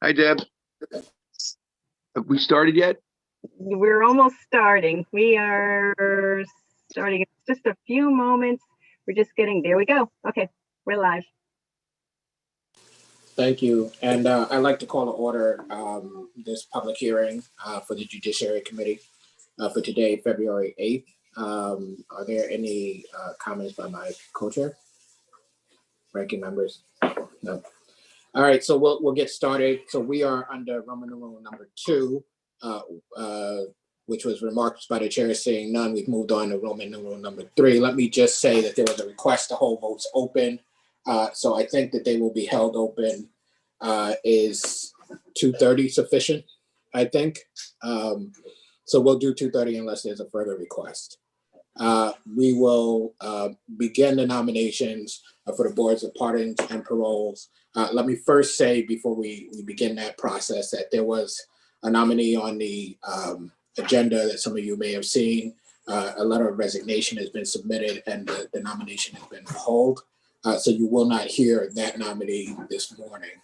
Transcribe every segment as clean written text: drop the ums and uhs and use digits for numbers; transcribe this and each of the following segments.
Hi, Deb. Have we started yet? We're almost starting. We are starting. It's just a few moments. We're just getting, there we go. Okay, we're live. Thank you. And I'd like to call to order this public hearing for the Judiciary Committee for today, February 8th. Are there any comments by my co-chair? Ranking members? No. All right, so we'll get started. So we are under Roman numeral number 2, which was remarks by the chair saying none. We've moved on to Roman numeral number 3. Let me just say that there was a request to hold votes open. So I think that they will be held open. Is 2:30 sufficient, I think? So we'll do 2:30 unless there's a further request. We will begin the nominations for the boards of pardons and paroles. Let me first say before we begin that process that there was a nominee on the agenda that some of you may have seen. A letter of resignation has been submitted and the nomination has been pulled. So you will not hear that nominee this morning.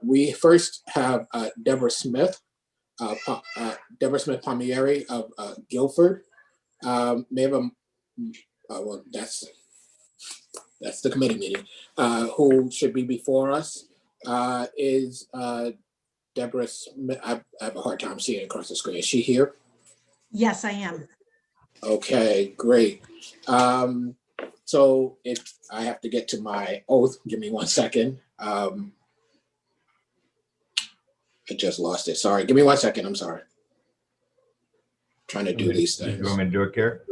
We first have Deborah Smith Palmieri of Guilford. May have a, well, that's the committee meeting, who should be before us. Is Deborah Smith, I have a hard time seeing across the screen. Is she here? Yes, I am. Okay, great. So if I have to get to my oath, give me 1 second. I just lost it. Sorry. Give me 1 second. I'm sorry. Trying to do these things. You want me to do it, Care?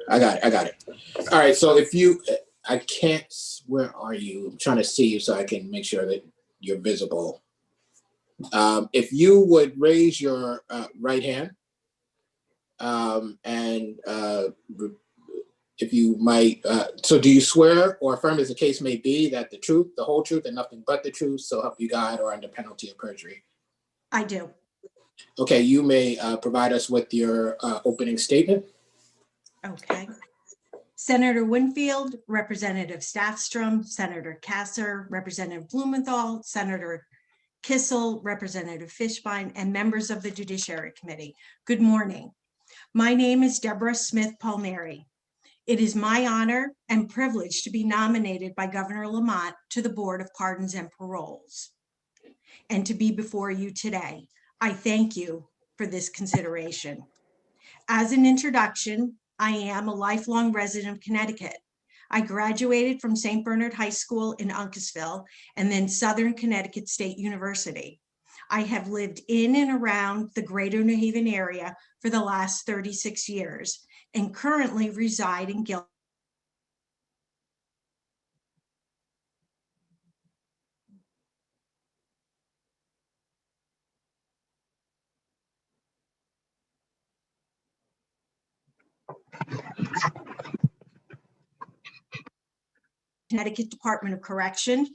I got it. All right. So if you, I can't, where are you? I'm trying to see you so I can make sure that you're visible. If you would raise your right hand and if you might, so do you swear or affirm as the case may be that the truth, the whole truth and nothing but the truth, so help you God, or under penalty of perjury? I do. Okay, you may provide us with your opening statement. Okay. Senator Winfield, Representative Staffstrom, Senator Kasser, Representative Blumenthal, Senator Kissel, Representative Fishbein, and members of the Judiciary Committee. Good morning. My name is Deborah Smith Palmieri. It is my honor and privilege to be nominated by Governor Lamont to the Board of Pardons and Paroles and to be before you today. I thank you for this consideration. As an introduction, I am a lifelong resident of Connecticut. I graduated from St. Bernard High School in Uncasville and then Southern Connecticut State University. I have lived in and around the greater New Haven area for the last 36 years and currently reside in Guilford. Connecticut Department of Correction,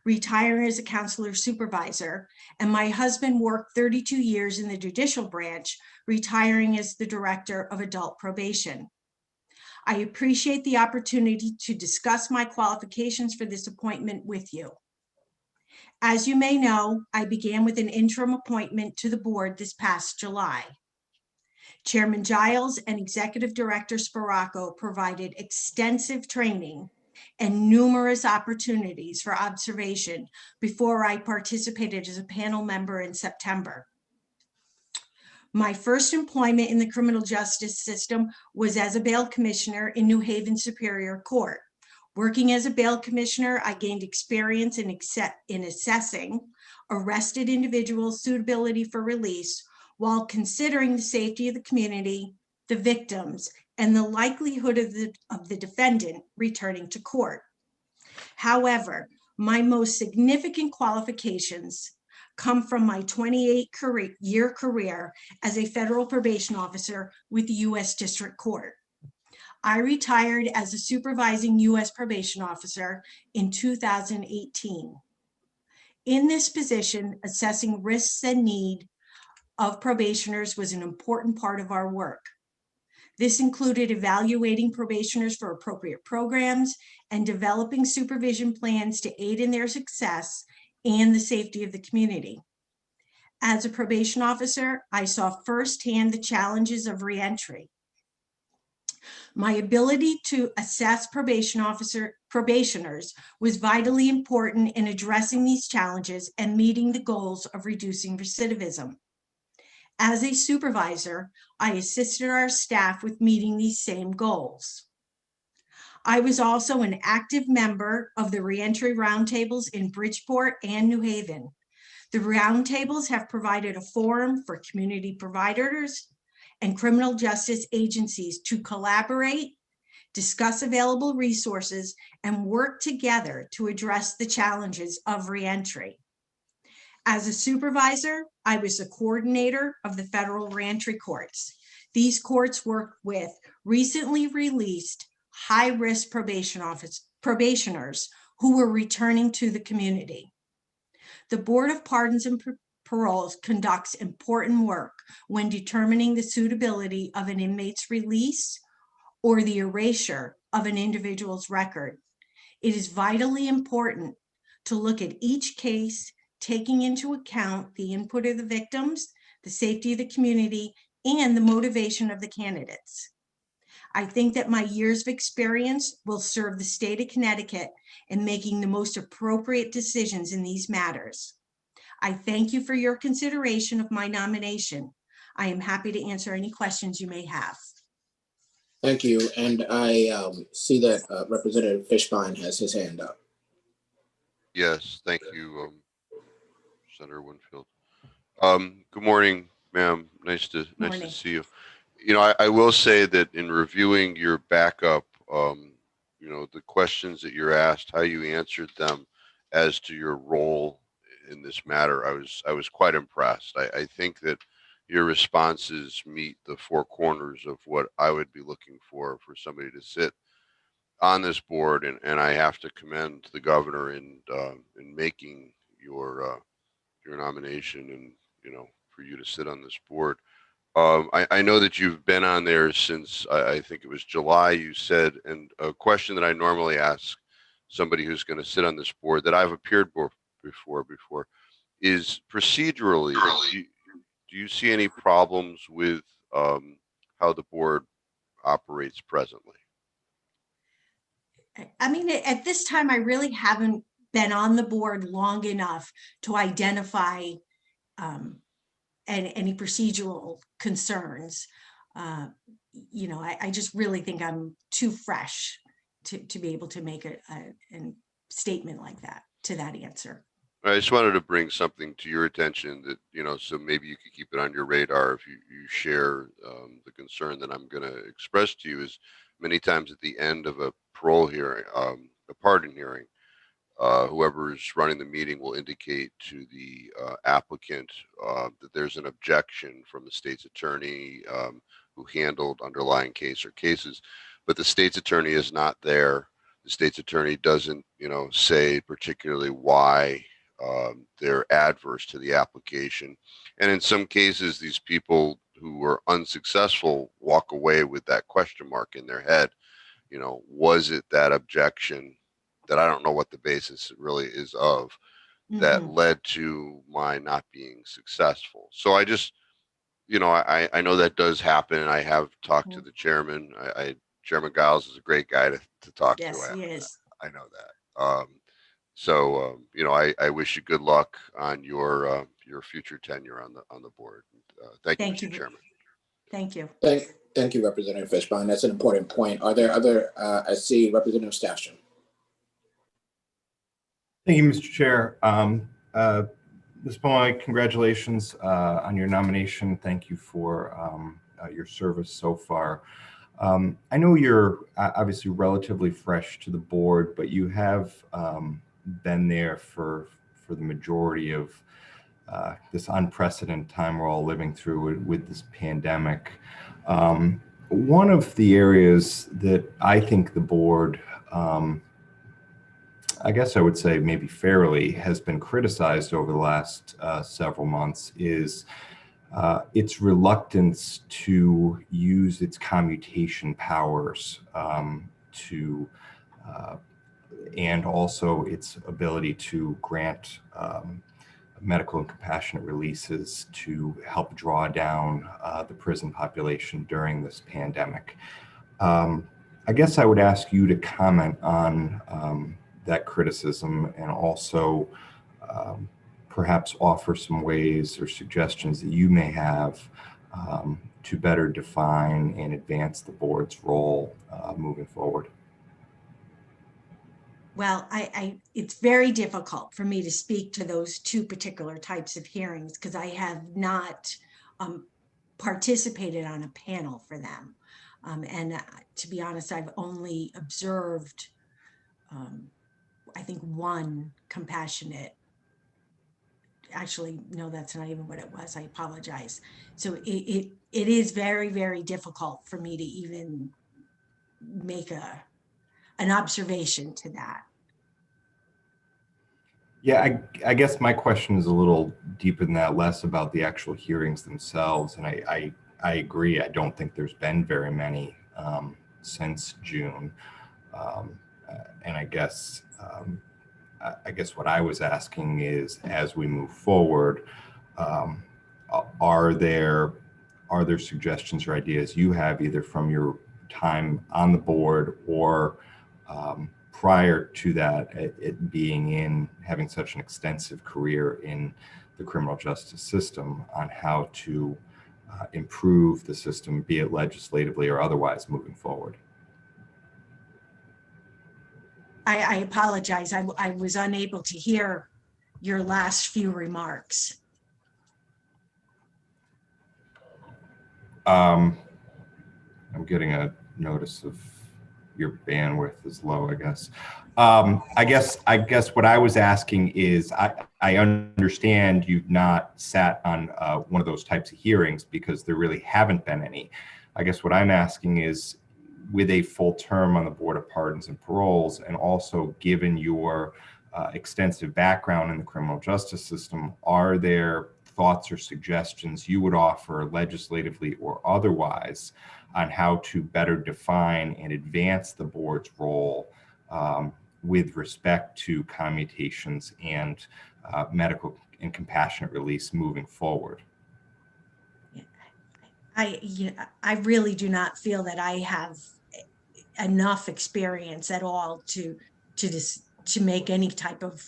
retiring as a counselor supervisor, and my husband worked 32 years in the judicial branch, retiring as the director of adult probation. I appreciate the opportunity to discuss my qualifications for this appointment with you. As you may know, I began with an interim appointment to the board this past July. Chairman Giles and Executive Director Sparaco provided extensive training and numerous opportunities for observation before I participated as a panel member in September. My first employment in the criminal justice system was as a bail commissioner in New Haven Superior Court. Working as a bail commissioner, I gained experience in assessing arrested individuals' suitability for release while considering the safety of the community, the victims, and the likelihood of the defendant returning to court. However, my most significant qualifications come from my 28-year career as a federal probation officer with the U.S. District Court. I retired as a supervising U.S. probation officer in 2018. In this position, assessing risks and need of probationers was an important part of our work. This included evaluating probationers for appropriate programs and developing supervision plans to aid in their success and the safety of the community. As a probation officer, I saw firsthand the challenges of reentry. My ability to assess probationers was vitally important in addressing these challenges and meeting the goals of reducing recidivism. As a supervisor, I assisted our staff with meeting these same goals. I was also an active member of the reentry roundtables in Bridgeport and New Haven. The roundtables have provided a forum for community providers and criminal justice agencies to collaborate, discuss available resources, and work together to address the challenges of reentry. As a supervisor, I was the coordinator of the federal reentry courts. These courts work with recently released high-risk probationers who were returning to the community. The Board of Pardons and Paroles conducts important work when determining the suitability of an inmate's release or the erasure of an individual's record. It is vitally important to look at each case, taking into account the input of the victims, the safety of the community, and the motivation of the candidates. I think that my years of experience will serve the state of Connecticut in making the most appropriate decisions in these matters. I thank you for your consideration of my nomination. I am happy to answer any questions you may have. Thank you. And I see that Representative Fishbein has his hand up. Yes, thank you, Senator Winfield. Good morning, ma'am. Nice to Morning. see you. You know, I will say that in reviewing your backup, you know, the questions that you're asked, how you answered them as to your role in this matter, I was quite impressed. I think that your responses meet the four corners of what I would be looking for somebody to sit on this board, and I have to commend the governor in making your nomination, and you know, for you to sit on this board. I know that you've been on there since I think it was July, you said, and a question that I normally ask somebody who's going to sit on this board that I've appeared before is procedurally, do you see any problems with how the board operates presently? I mean, at this time, I really haven't been on the board long enough to identify any procedural concerns. You know, I just really think I'm too fresh to be able to make a statement like that to that answer. I just wanted to bring something to your attention that, you know, so maybe you could keep it on your radar if you share the concern that I'm going to express to you. Is many times at the end of a parole hearing, a pardon hearing, whoever is running the meeting will indicate to the applicant that there's an objection from the state's attorney who handled underlying case or cases, but the state's attorney is not there. The state's attorney doesn't, you know, say particularly why they're adverse to the application. And in some cases, these people who were unsuccessful walk away with that question mark in their head. You know, was it that objection that I don't know what the basis really is of that led to my not being successful? So I just, you know, I know that does happen, and I have talked to the chairman. Chairman Giles is a great guy to talk to. Yes, he is. I know that. So you know, I wish you good luck on your future tenure on the board. Thank you, Mr. Chairman. Thank you. Thank you, Representative Fishbein. That's an important point. Are there other? I see Representative Stasham. Thank you, Mr. Chair. Ms. Pomeroy, congratulations on your nomination. Thank you for your service so far. I know you're obviously relatively fresh to the board, but you have been there for the majority of this unprecedented time we're all living through with this pandemic. One of the areas that I think the board, I guess I would say maybe fairly, has been criticized over the last several months is its reluctance to use its commutation powers to and also its ability to grant medical and compassionate releases to help draw down the prison population during this pandemic. I guess I would ask you to comment on that criticism, and also perhaps offer some ways or suggestions that you may have to better define and advance the board's role moving forward. Well, it's very difficult for me to speak to those two particular types of hearings because I have not participated on a panel for them. And to be honest, I've only observed, I think, one compassionate. Actually, no, that's not even what it was. I apologize. So it is very, very difficult for me to even make an observation to that. Yeah, I guess my question is a little deeper than that, less about the actual hearings themselves. And I agree. I don't think there's been very many since June. And I guess what I was asking is, as we move forward, are there suggestions or ideas you have, either from your time on the board or prior to that, it being having such an extensive career in the criminal justice system, on how to improve the system, be it legislatively or otherwise, moving forward? I apologize. I was unable to hear your last few remarks. I'm getting a notice of your bandwidth is low, I guess. I guess what I was asking is, I understand you've not sat on one of those types of hearings because there really haven't been any. I guess what I'm asking is, with a full term on the Board of Pardons and Paroles, and also given your extensive background in the criminal justice system, are there thoughts or suggestions you would offer, legislatively or otherwise, on how to better define and advance the board's role with respect to commutations and medical and compassionate release moving forward? I really do not feel that I have enough experience at all to make any type of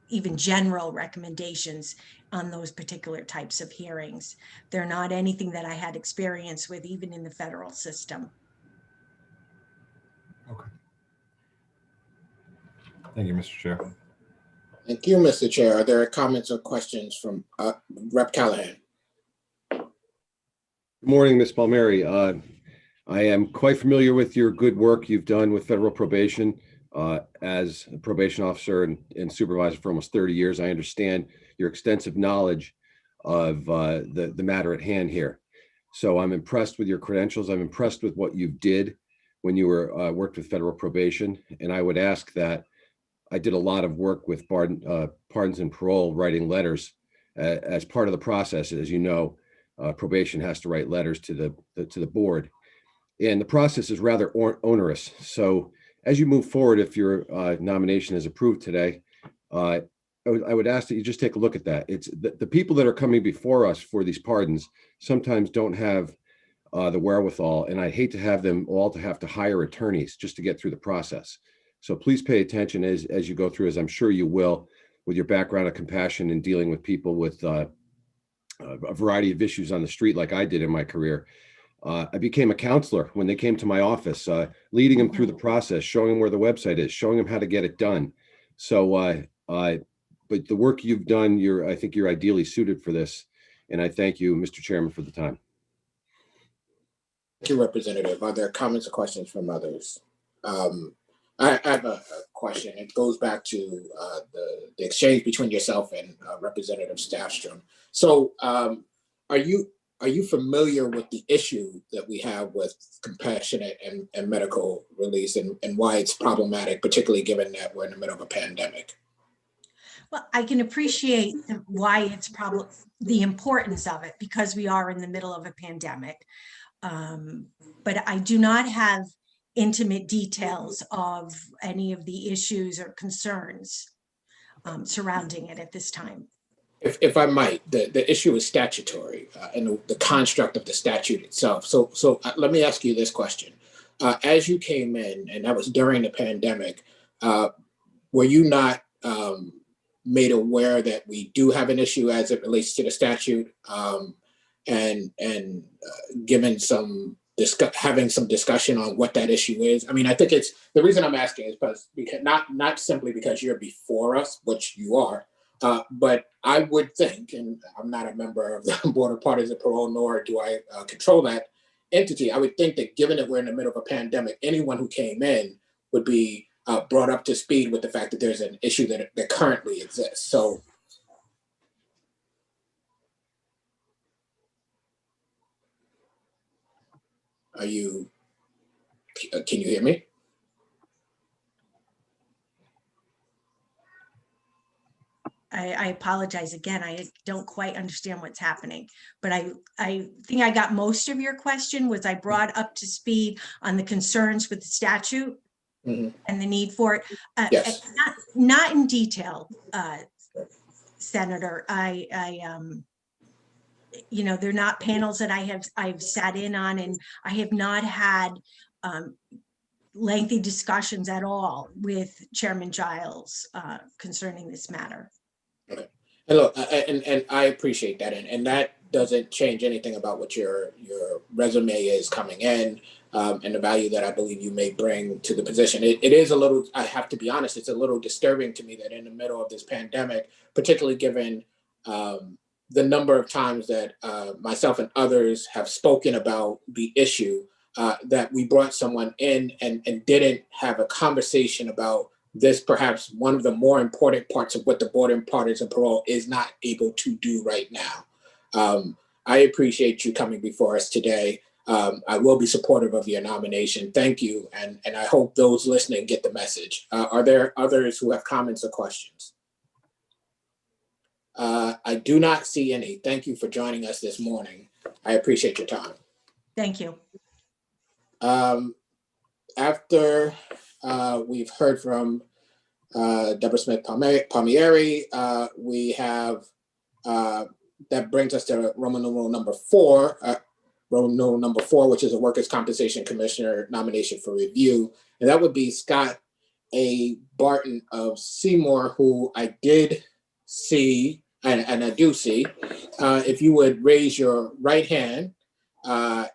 even general recommendations on those particular types of hearings. They're not anything that I had experience with, even in the federal system. Okay. Thank you, Mr. Chair. Thank you, Mr. Chair. Are there comments or questions from Rep. Callahan? Good morning, Ms. Palmieri. I am quite familiar with your good work you've done with federal probation as a probation officer and supervisor for almost 30 years. I understand your extensive knowledge of the matter at hand here. So I'm impressed with your credentials. I'm impressed with what you did when you were worked with federal probation. And I would ask that I did a lot of work with pardons and parole, writing letters as part of the process. As you know, probation has to write letters to the board. And the process is rather onerous. So as you move forward, if your nomination is approved today, I would ask that you just take a look at that. It's the people that are coming before us for these pardons sometimes don't have the wherewithal, and I hate to have them all to have to hire attorneys just to get through the process. So please pay attention as you go through, as I'm sure you will, with your background of compassion and dealing with people with a variety of issues on the street, like I did in my career. I became a counselor when they came to my office, leading them through the process, showing them where the website is, showing them how to get it done. So, but the work you've done, I think you're ideally suited for this. And I thank you, Mr. Chairman, for the time. Thank you, Representative. Are there comments or questions from others? I have a question. It goes back to the exchange between yourself and Representative Staffstrom. So are you familiar with the issue that we have with compassionate and medical release, and why it's problematic, particularly given that we're in the middle of a pandemic? Well, I can appreciate why it's the importance of it, because we are in the middle of a pandemic. But I do not have intimate details of any of the issues or concerns surrounding it at this time. If I might, the issue is statutory and the construct of the statute itself. So let me ask you this question. As you came in, and that was during the pandemic, were you not made aware that we do have an issue as it relates to the statute, and given some having some discussion on what that issue is? I mean, I think it's the reason I'm asking is because not simply because you're before us, which you are, but I would think, and I'm not a member of the Board of Parties of Parole, nor do I control that entity. I would think that given that we're in the middle of a pandemic, anyone who came in would be brought up to speed with the fact that there's an issue that currently exists. So, can you hear me? I apologize again. I don't quite understand what's happening, but I think I got most of your question. Was I brought up to speed on the concerns with the statute and the need for it? Yes. Not in detail, Senator. You know, they're not panels that I've sat in on, and I have not had lengthy discussions at all with Chairman Giles concerning this matter. Okay. And look, and I appreciate that, and that doesn't change anything about what your resume is coming in, and the value that I believe you may bring to the position. It is a little, I have to be honest, it's a little disturbing to me that in the middle of this pandemic, particularly given the number of times that myself and others have spoken about the issue, that we brought someone in and didn't have a conversation about this, perhaps one of the more important parts of what the Board of Parties of Parole is not able to do right now. I appreciate you coming before us today. I will be supportive of your nomination. Thank you. And I hope those listening get the message. Are there others who have comments or questions? I do not see any. Thank you for joining us this morning. I appreciate your time. Thank you. After we've heard from Deborah Smith Palmieri, we have, that brings us to Roman numeral number 4, which is a Workers' Compensation Commissioner nomination for review. And that would be Scott A. Barton of Seymour, who I did see, and I do see. If you would raise your right hand,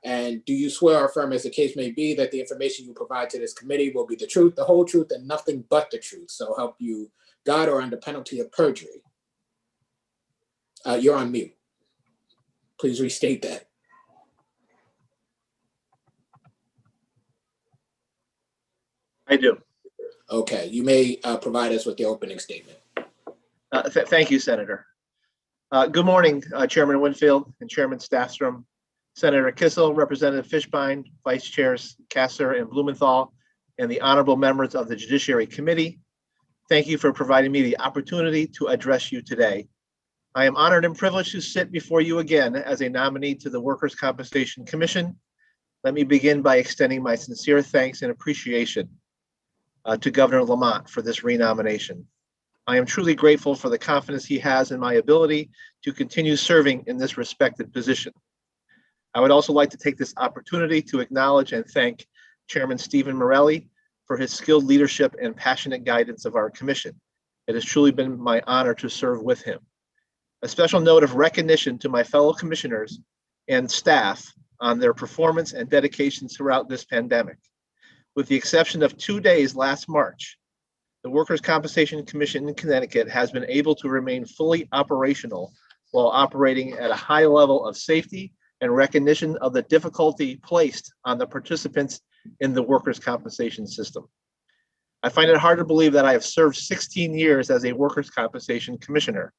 and do you swear or affirm, as the case may be, that the information you provide to this committee will be the truth, the whole truth, and nothing but the truth? So help you God, or under penalty of perjury? You're on mute. Please restate that. I do. Okay, you may provide us with the opening statement. Thank you, Senator. Good morning, Chairman Winfield and Chairman Staffstrom, Senator Kissel, Representative Fishbein, Vice Chairs Kasser and Blumenthal, and the honorable members of the Judiciary Committee. Thank you for providing me the opportunity to address you today. I am honored and privileged to sit before you again as a nominee to the Workers' Compensation Commission. Let me begin by extending my sincere thanks and appreciation to Governor Lamont for this renomination. I am truly grateful for the confidence he has in my ability to continue serving in this respected position. I would also like to take this opportunity to acknowledge and thank Chairman Stephen Morelli for his skilled leadership and passionate guidance of our commission. It has truly been my honor to serve with him. A special note of recognition to my fellow commissioners and staff on their performance and dedication throughout this pandemic. With the exception of 2 days last March, the Workers' Compensation Commission in Connecticut has been able to remain fully operational while operating at a high level of safety and recognition of the difficulty placed on the participants in the workers' compensation system. I find it hard to believe that I have served 16 years as a workers' compensation commissioner.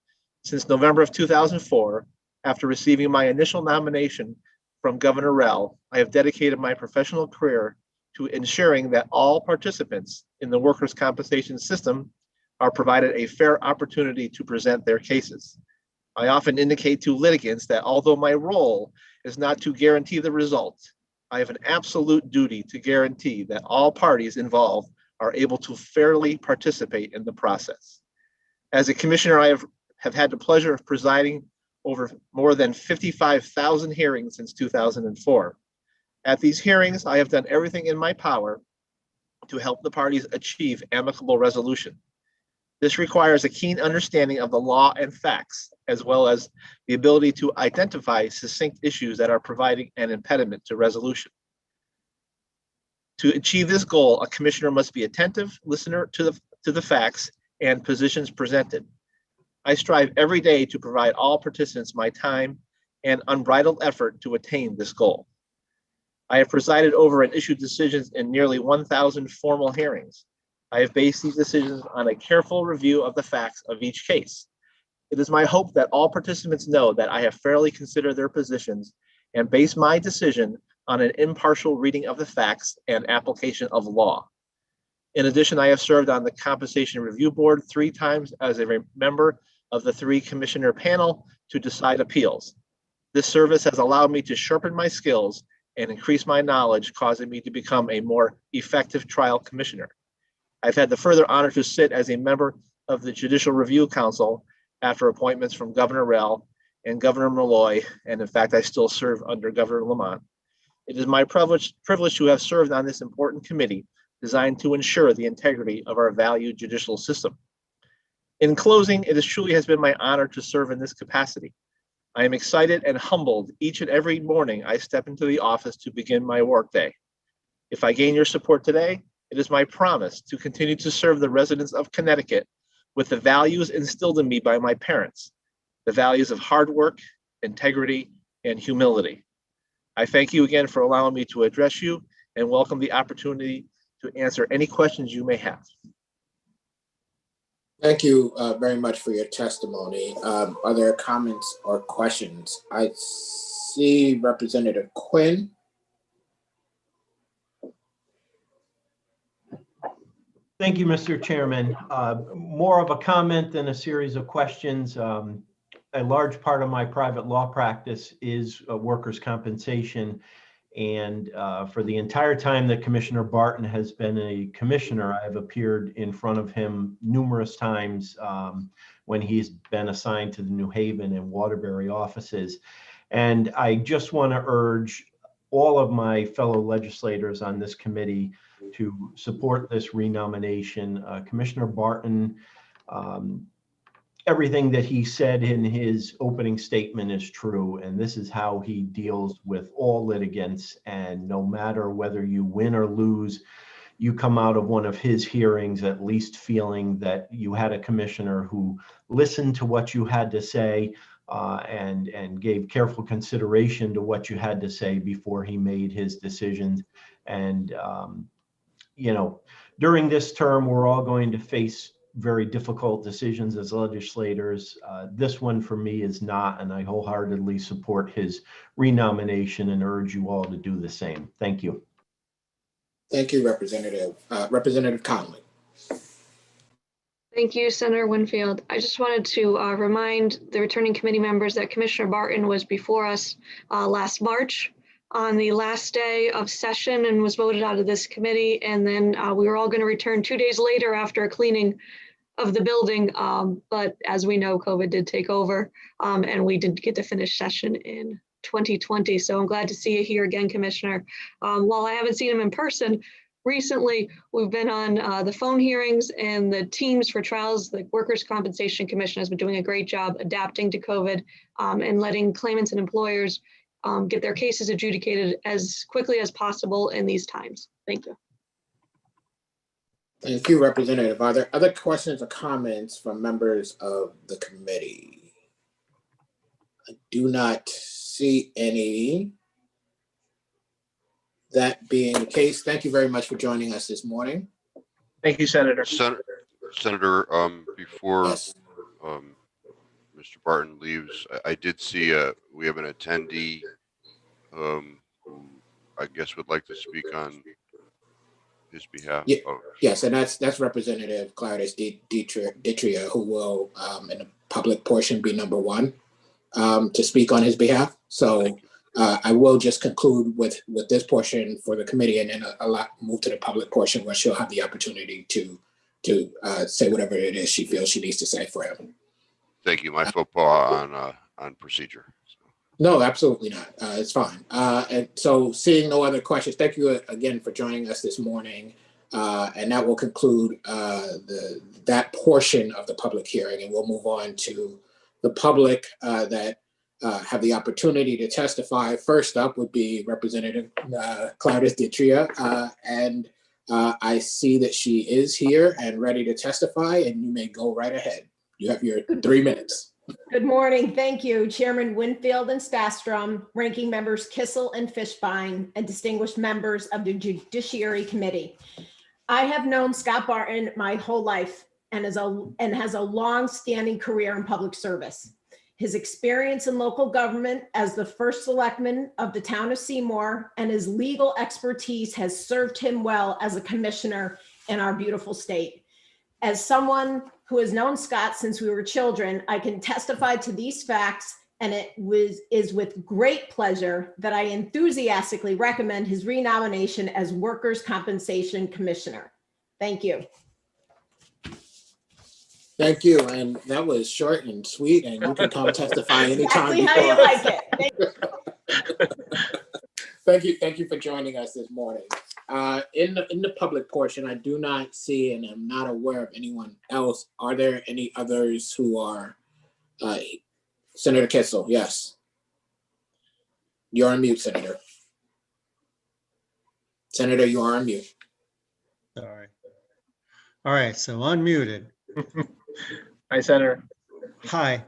Since November of 2004, after receiving my initial nomination from Governor Rell, I have dedicated my professional career to ensuring that all participants in the workers' compensation system are provided a fair opportunity to present their cases. I often indicate to litigants that although my role is not to guarantee the result, I have an absolute duty to guarantee that all parties involved are able to fairly participate in the process. As a commissioner, I have had the pleasure of presiding over more than 55,000 hearings since 2004. At these hearings, I have done everything in my power to help the parties achieve amicable resolution. This requires a keen understanding of the law and facts, as well as the ability to identify succinct issues that are providing an impediment to resolution. To achieve this goal, a commissioner must be attentive listener to the facts and positions presented. I strive every day to provide all participants my time and unbridled effort to attain this goal. I have presided over and issued decisions in nearly 1,000 formal hearings. I have based these decisions on a careful review of the facts of each case. It is my hope that all participants know that I have fairly considered their positions and based my decision on an impartial reading of the facts and application of law. In addition, I have served on the Compensation Review Board 3 times as a member of the 3-commissioner panel to decide appeals. This service has allowed me to sharpen my skills and increase my knowledge, causing me to become a more effective trial commissioner. I've had the further honor to sit as a member of the Judicial Review Council after appointments from Governor Rell and Governor Malloy, and in fact, I still serve under Governor Lamont. It is my privilege to have served on this important committee designed to ensure the integrity of our valued judicial system. In closing, it truly has been my honor to serve in this capacity. I am excited and humbled each and every morning I step into the office to begin my workday. If I gain your support today, it is my promise to continue to serve the residents of Connecticut with the values instilled in me by my parents, the values of hard work, integrity, and humility. I thank you again for allowing me to address you and welcome the opportunity to answer any questions you may have. Thank you very much for your testimony. Are there comments or questions? I see Representative Quinn. Thank you, Mr. Chairman. More of a comment than a series of questions. A large part of my private law practice is workers' compensation. And for the entire time that Commissioner Barton has been a commissioner, I have appeared in front of him numerous times when he's been assigned to the New Haven and Waterbury offices. And I just want to urge all of my fellow legislators on this committee to support this renomination. Commissioner Barton, everything that he said in his opening statement is true, and this is how he deals with all litigants. And no matter whether you win or lose, you come out of one of his hearings at least feeling that you had a commissioner who listened to what you had to say and gave careful consideration to what you had to say before he made his decisions. And you know, during this term, we're all going to face very difficult decisions as legislators. This one for me is not, and I wholeheartedly support his renomination and urge you all to do the same. Thank you. Thank you, Representative. Representative Conley. Thank you, Senator Winfield. I just wanted to remind the returning committee members that Commissioner Barton was before us last March on the last day of session and was voted out of this committee. And then we were all going to return 2 days later after a cleaning of the building. But as we know, COVID did take over and we didn't get to finish session in 2020. So I'm glad to see you here again, Commissioner. While I haven't seen him in person, recently we've been on the phone hearings, and the teams for trials, the Workers' Compensation Commission has been doing a great job adapting to COVID and letting claimants and employers get their cases adjudicated as quickly as possible in these times. Thank you. Thank you, Representative. Are there other questions or comments from members of the committee? I do not see any. That being the case, thank you very much for joining us this morning. Thank you, Senator. Senator, before Yes. Mr. Barton leaves, I did see we have an attendee who I guess would like to speak on his behalf. Yeah. Yes, and that's Representative Gladys Ditria, who will, in the public portion, be number one to speak on his behalf. So I will just conclude with this portion for the committee, and then move to the public portion where she'll have the opportunity to say whatever it is she feels she needs to say for him. Thank you. My football on procedure. No, absolutely not. It's fine. And so seeing no other questions, thank you again for joining us this morning. And that will conclude that portion of the public hearing, and we'll move on to the public that have the opportunity to testify. First up would be Representative Claudia Ditria, and I see that she is here and ready to testify, and you may go right ahead. You have your 3 minutes. Good morning. Thank you, Chairman Winfield and Stastrom, ranking members Kissel and Fishbein, and distinguished members of the Judiciary Committee. I have known Scott Barton my whole life and has a long-standing career in public service. His experience in local government as the first selectman of the town of Seymour and his legal expertise has served him well as a commissioner in our beautiful state. As someone who has known Scott since we were children, I can testify to these facts, and it is with great pleasure that I enthusiastically recommend his renomination as Workers' Compensation Commissioner. Thank you. Thank you, and that was short and sweet, and you can come testify anytime. Exactly how you like it. Thank you for joining us this morning. In the public portion, I do not see and am not aware of anyone else. Are there any others who are? Senator Kissel, yes. You're on mute, Senator. Senator, you are on mute. Sorry. All right, so unmuted. Hi, Senator. Hi,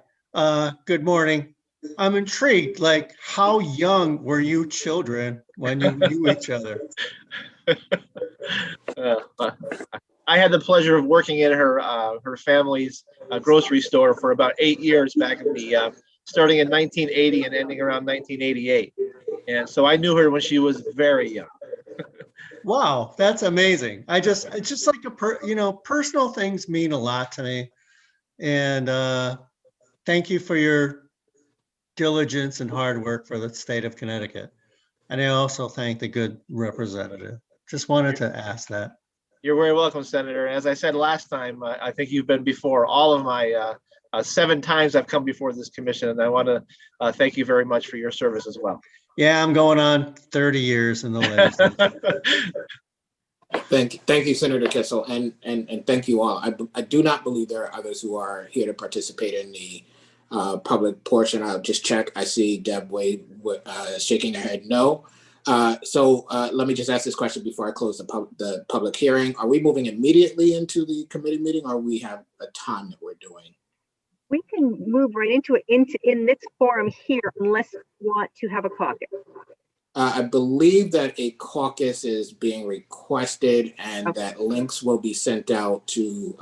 good morning. I'm intrigued, like, how young were you children when you knew each other? I had the pleasure of working in her family's grocery store for about 8 years back in the starting in 1980 and ending around 1988, and so I knew her when she was very young. Wow, that's amazing. It's just like personal things mean a lot to me, and thank you for your diligence and hard work for the state of Connecticut. And I also thank the good representative. Just wanted to ask that. You're very welcome, Senator. As I said last time, I think you've been before all of my 7 times I've come before this commission, and I want to thank you very much for your service as well. Yeah, I'm going on 30 years in the legislature. Thank you, Senator Kissel, and thank you all. I do not believe there are others who are here to participate in the public portion. I'll just check. I see Deb Wade shaking her head no. So let me just ask this question before I close the public hearing. Are we moving immediately into the committee meeting, or we have a time that we're doing? We can move right into it in this forum here, unless you want to have a caucus. I believe that a caucus is being requested, and that links will be sent out to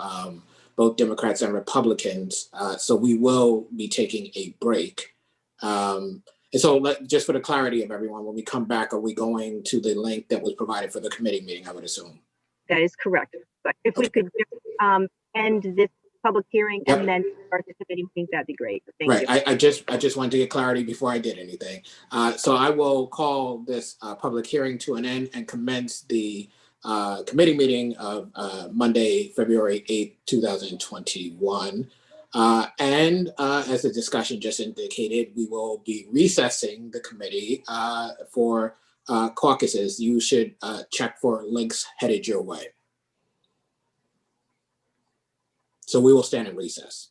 both Democrats and Republicans. So we will be taking a break. And so just for the clarity of everyone, when we come back, are we going to the link that was provided for the committee meeting, I would assume? That is correct. But if we could just, end this public hearing and then start the committee meeting, that'd be great. Thank you. I just wanted to get clarity before I did anything. So I will call this public hearing to an end and commence the committee meeting of Monday, February 8th, 2021. And as the discussion just indicated, we will be recessing the committee for caucuses. You should check for links headed your way. So we will stand in recess.